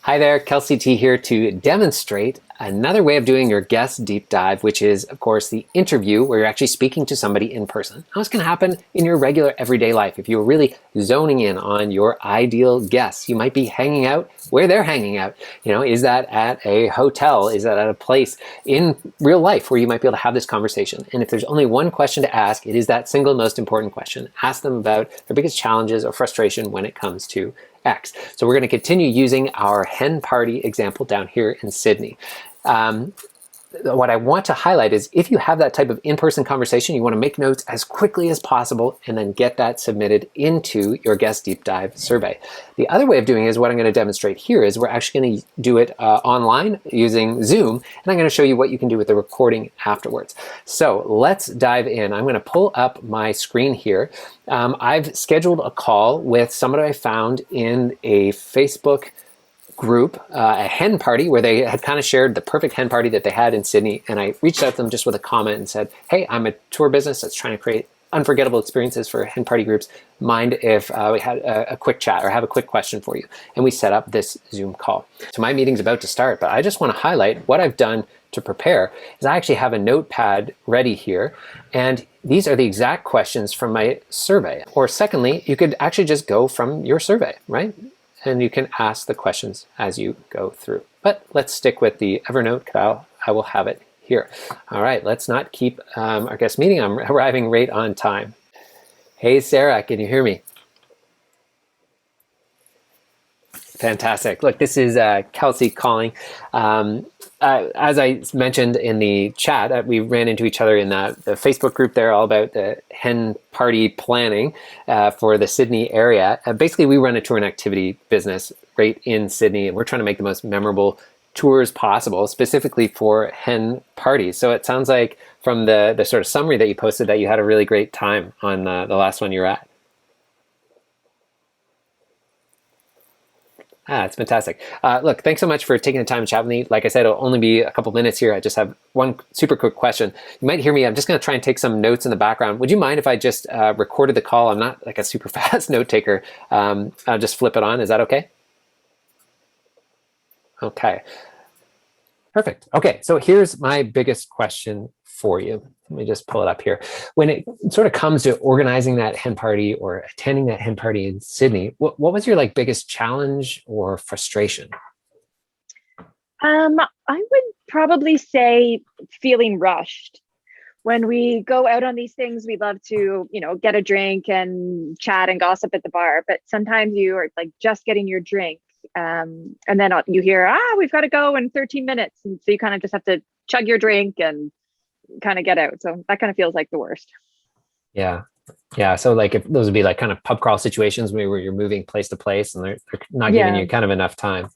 Hi there, Kelsey T here to demonstrate another way of doing your guest deep dive, which is, of course, the interview where you're actually speaking to somebody in person. How it's going to happen in your regular everyday life. If you're really zoning in on your ideal guests, you might be hanging out where they're hanging out. Is that at a hotel? Is that at a place in real life where you might be able to have this conversation? And if there's only one question to ask, it is that single most important question. Ask them about their biggest challenges or frustration when it comes to X. So we're going to continue using our hen party example down here in Sydney. What I want to highlight is if you have that type of in-person conversation, you want to make notes as quickly as possible and then get that submitted into your guest deep dive survey. The other way of doing it is what I'm going to demonstrate here is we're actually going to do it online using Zoom, and I'm going to show you what you can do with the recording afterwards. So let's dive in. I'm going to pull up my screen here. I've scheduled a call with somebody I found in a Facebook group, a hen party, where they had kind of shared the perfect hen party that they had in Sydney. And I reached out to them just with a comment and said, hey, I'm a tour business that's trying to create unforgettable experiences for hen party groups. Mind if we had a quick chat or have a quick question for you? And we set up this Zoom call. So my meeting's about to start, but I just want to highlight what I've done to prepare is I actually have a notepad ready here. And these are the exact questions from my survey. Or secondly, you could actually just go from your survey, right? And you can ask the questions as you go through. But let's stick with the Evernote because I will have it here. All right, let's not keep our guest meeting. I'm arriving right on time. Hey, Sarah, can you hear me? Fantastic. Look, this is Kelsey calling. As I mentioned in the chat, we ran into each other in the Facebook group there, all about the hen party planning for the Sydney area. Basically, we run a tour and activity business right in Sydney, and we're trying to make the most memorable tours possible, specifically for hen parties. So it sounds like from the sort of summary that you posted that you had a really great time on the last one you're at. It's fantastic. Look, thanks so much for taking the time to chat with me. Like I said, it'll only be a couple minutes here. I just have one super quick question. You might hear me. I'm just going to try and take some notes in the background. Would you mind if I just recorded the call? I'm not like a super fast note taker. I'll just flip it on. Is that okay? Okay. Perfect. Okay, so here's my biggest question for you. Let me just pull it up here. When it sort of comes to organizing that hen party or attending that hen party in Sydney, what was your biggest challenge or frustration? I would probably say feeling rushed. When we go out on these things, we love to, get a drink and chat and gossip at the bar. But sometimes you are just getting your drink. And then you hear, we've got to go in 13 minutes. And so you kind of just have to chug your drink and kind of get out. So that kind of feels like the worst. Yeah. Yeah. So if those would be kind of pub crawl situations where you're moving place to place and they're not giving you kind of enough time.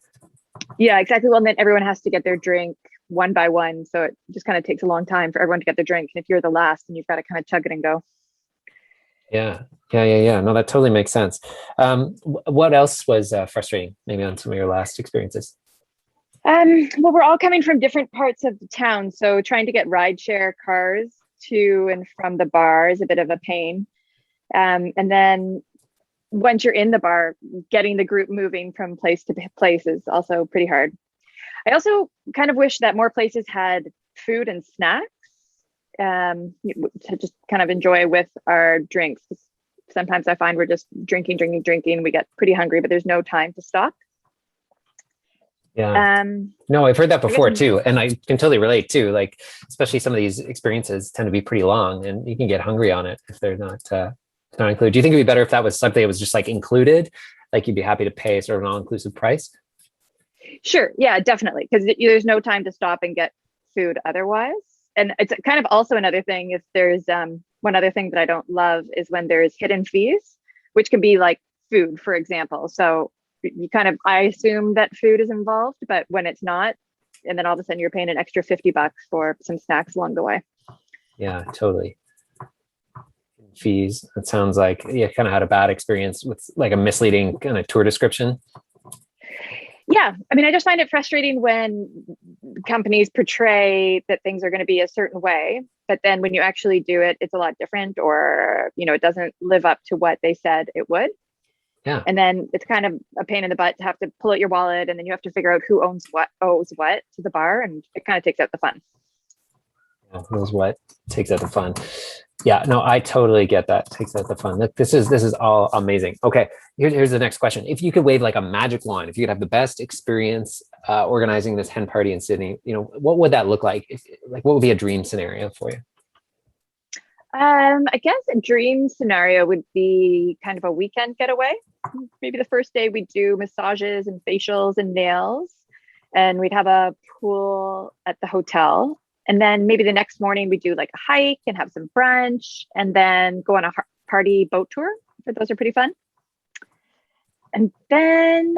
Yeah, exactly. Well, and then everyone has to get their drink one by one. So it just kind of takes a long time for everyone to get their drink. And if you're the last, then you've got to kind of chug it and go. Yeah. No, that totally makes sense. What else was frustrating maybe on some of your last experiences? Well, we're all coming from different parts of the town. So trying to get rideshare cars to and from the bar is a bit of a pain. And then once you're in the bar, getting the group moving from place to place is also pretty hard. I also kind of wish that more places had food and snacks to just kind of enjoy with our drinks. Sometimes I find we're just drinking. We get pretty hungry, but there's no time to stop. Yeah. No, I've heard that before too. And I can totally relate too. Especially some of these experiences tend to be pretty long and you can get hungry on it if they're not included. Do you think it'd be better if that was something that was just included? You'd be happy to pay sort of an all-inclusive price? Sure. Yeah, definitely. Because there's no time to stop and get food otherwise. And it's kind of also another thing, if there's one other thing that I don't love is when there's hidden fees, which can be like food, for example. So I assume that food is involved, but when it's not, and then all of a sudden you're paying an extra $50 for some snacks along the way. Yeah, totally. Fees. It sounds like you kind of had a bad experience with a misleading kind of tour description. Yeah. I mean, I just find it frustrating when companies portray that things are going to be a certain way, but then when you actually do it, it's a lot different, or, it doesn't live up to what they said it would. Yeah. And then it's kind of a pain in the butt to have to pull out your wallet, and then you have to figure out who owes what to the bar, and it kind of takes out the fun. Yeah, knows what takes out the fun. Yeah, no, I totally get that. Takes out the fun. Look, this is all amazing. Okay, here's the next question. If you could wave like a magic wand, if you could have the best experience organizing this hen party in Sydney, what would that look like? Like, what would be a dream scenario for you? I guess a dream scenario would be kind of a weekend getaway. Maybe the first day we do massages and facials and nails, and we'd have a pool at the hotel. And then maybe the next morning we do like a hike and have some brunch, and then go on a party boat tour. Those are pretty fun. And then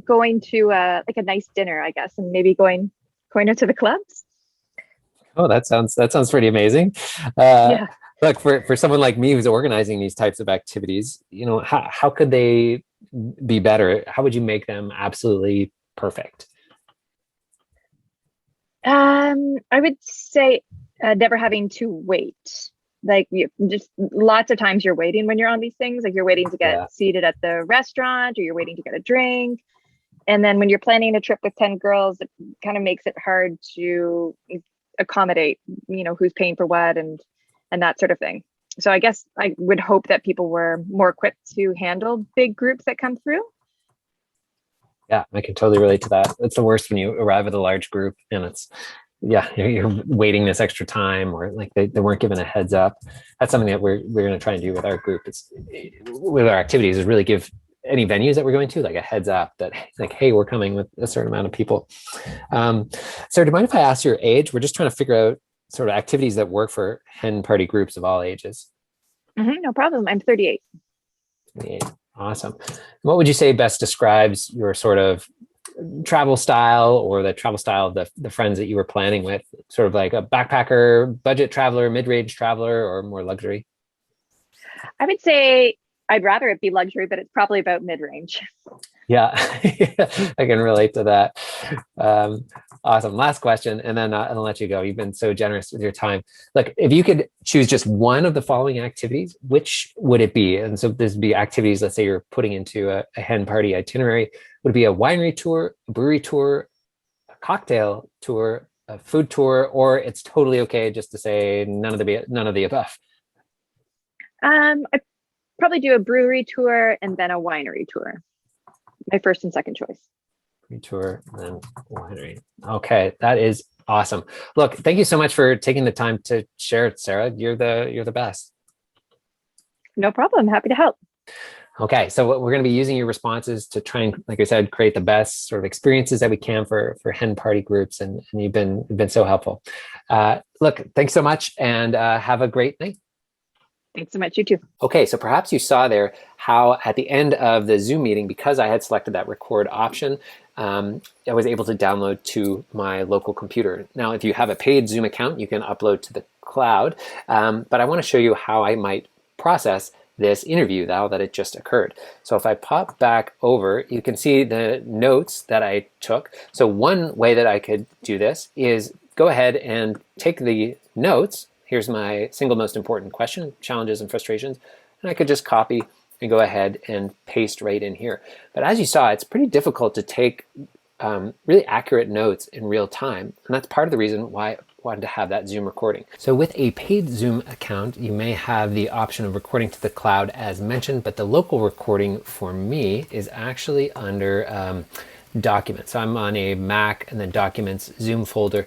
going to like a nice dinner, I guess, and maybe going out to the clubs. Oh, that sounds pretty amazing. Yeah. Look, for someone like me who's organizing these types of activities, how could they be better? How would you make them absolutely perfect? I would say never having to wait. Like, you just lots of times you're waiting when you're on these things. Like, you're waiting to Yeah. get seated at the restaurant, or you're waiting to get a drink. And then when you're planning a trip with 10 girls, it kind of makes it hard to accommodate, who's paying for what, and that sort of thing. So I guess I would hope that people were more equipped to handle big groups that come through. Yeah, I can totally relate to that. It's the worst when you arrive at a large group and you're waiting this extra time, or like they weren't given a heads up. That's something that we're going to try and do with our group. It's with our activities is really give any venues that we're going to like a heads up that like, hey, we're coming with a certain amount of people. Sarah, do you mind if I ask your age? We're just trying to figure out sort of activities that work for hen party groups of all ages. No problem. I'm 38. Yeah, awesome. What would you say best describes your sort of travel style, or the travel style of the friends that you were planning with? Sort of like a backpacker, budget traveler, mid-range traveler, or more luxury? I would say I'd rather it be luxury, but it's probably about mid-range. Yeah, I can relate to that. Awesome. Last question, and then I'll let you go. You've been so generous with your time. Look, if you could choose just one of the following activities, which would it be? And so this would be activities, let's say you're putting into a hen party itinerary. Would it be a winery tour, a brewery tour, a cocktail tour, a food tour, or it's totally okay just to say none of the above? I'd probably do a brewery tour and then a winery tour. My first and second choice. Tour and then winery. Okay, that is awesome. Look, thank you so much for taking the time to share it, Sarah. You're the best. No problem. Happy to help. Okay, so we're going to be using your responses to try and, like I said, create the best sort of experiences that we can for hen party groups, and you've been so helpful. Look, thanks so much, and have a great night. Thanks so much. You too. Okay, so perhaps you saw there how at the end of the Zoom meeting, because I had selected that record option, I was able to download to my local computer. Now, if you have a paid Zoom account, you can upload to the cloud, but I want to show you how I might process this interview now that it just occurred. So if I pop back over, you can see the notes that I took. So one way that I could do this is go ahead and take the notes. Here's my single most important question, challenges and frustrations. And I could just copy and go ahead and paste right in here. But as you saw, it's pretty difficult to take really accurate notes in real time. And that's part of the reason why I wanted to have that Zoom recording. So with a paid Zoom account, you may have the option of recording to the cloud as mentioned, but the local recording for me is actually under Documents. So I'm on a Mac and then Documents Zoom folder.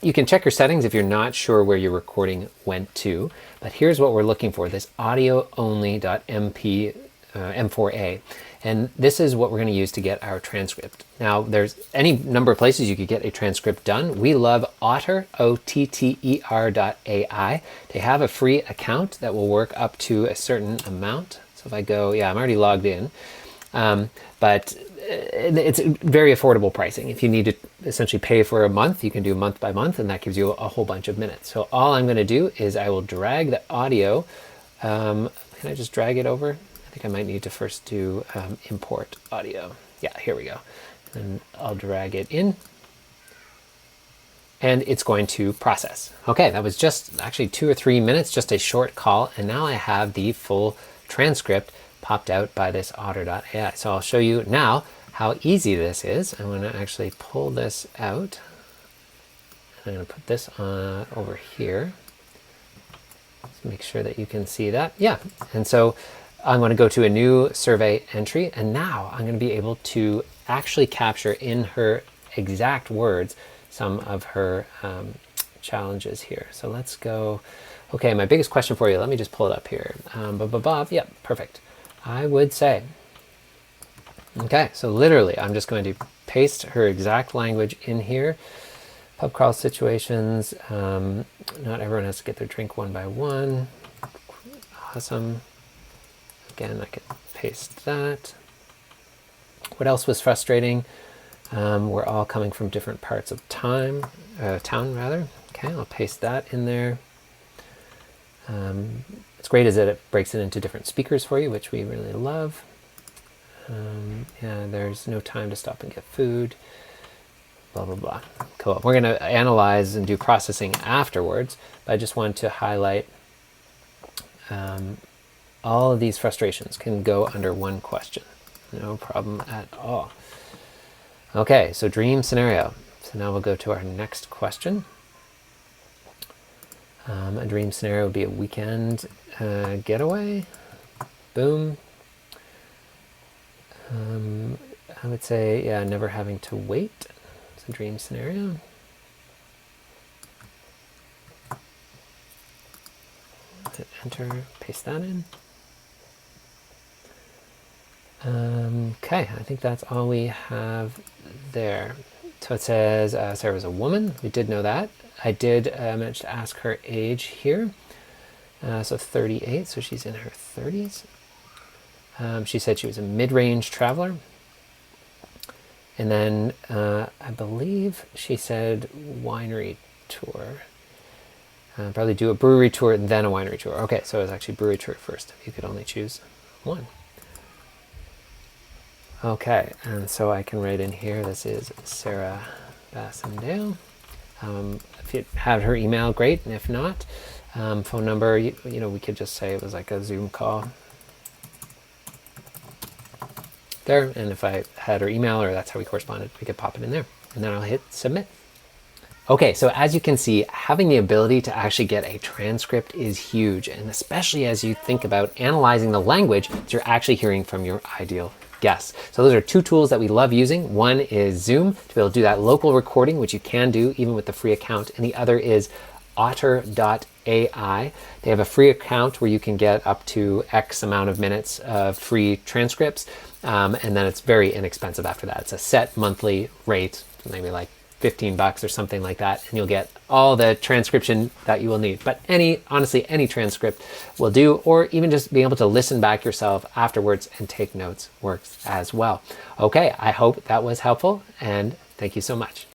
You can check your settings if you're not sure where your recording went to, but here's what we're looking for, this audio only.mp M4A. And this is what we're going to use to get our transcript. Now, there's any number of places you could get a transcript done. We love Otter, OTTER.ai. They have a free account that will work up to a certain amount. So if I go, yeah, I'm already logged in. But it's very affordable pricing. If you need to essentially pay for a month, you can do month by month, and that gives you a whole bunch of minutes. So all I'm going to do is I will drag the audio. Can I just drag it over? I think I might need to first do import audio. Yeah, here we go. And I'll drag it in. And it's going to process. Okay, that was just actually 2 or 3 minutes, just a short call. And now I have the full transcript popped out by this otter.ai. So I'll show you now how easy this is. I'm going to actually pull this out. I'm going to put this on over here. Let's make sure that you can see that. Yeah, and so I'm going to go to a new survey entry, and now I'm going to be able to actually capture in her exact words some of her challenges here. So let's go. Okay, my biggest question for you, let me just pull it up here. Yep, perfect. I would say, okay, so literally I'm just going to paste her exact language in here. Pub crawl situations, not everyone has to get their drink one by one. Awesome. Again, I could paste that. What else was frustrating? We're all coming from different parts of town rather. Okay, I'll paste that in there. What's great is that it breaks it into different speakers for you, which we really love. Yeah, there's no time to stop and get food. Blah, blah, blah. Cool. We're going to analyze and do processing afterwards, but I just want to highlight all of these frustrations can go under one question. No problem at all. Okay, so dream scenario. So now we'll go to our next question. A dream scenario would be a weekend getaway. Boom. I would say, yeah, never having to wait. It's a dream scenario. Hit enter, paste that in. Okay, I think that's all we have there. So it says Sarah was a woman. We did know that. I did manage to ask her age here. So 38, so she's in her 30s. She said she was a mid-range traveler. And then I believe she said winery tour. Probably do a brewery tour and then a winery tour. Okay, so it was actually brewery tour first. You could only choose one. Okay, and so I can write in here, this is Sarah Bassendale. If you have her email, great. And if not, phone number, you know, we could just say it was like a Zoom call. There, and if I had her email or that's how we corresponded, we could pop it in there. And then I'll hit submit. Okay, so as you can see, having the ability to actually get a transcript is huge, and especially as you think about analyzing the language that you're actually hearing from your ideal guests. So those are two tools that we love using. One is Zoom to be able to do that local recording, which you can do even with the free account, and the other is Otter.ai. They have a free account where you can get up to X amount of minutes of free transcripts, and then it's very inexpensive after that. It's a set monthly rate, maybe like $15 or something like that, and you'll get all the transcription that you will need. But honestly, any transcript will do, or even just being able to listen back yourself afterwards and take notes works as well. Okay, I hope that was helpful, and thank you so much.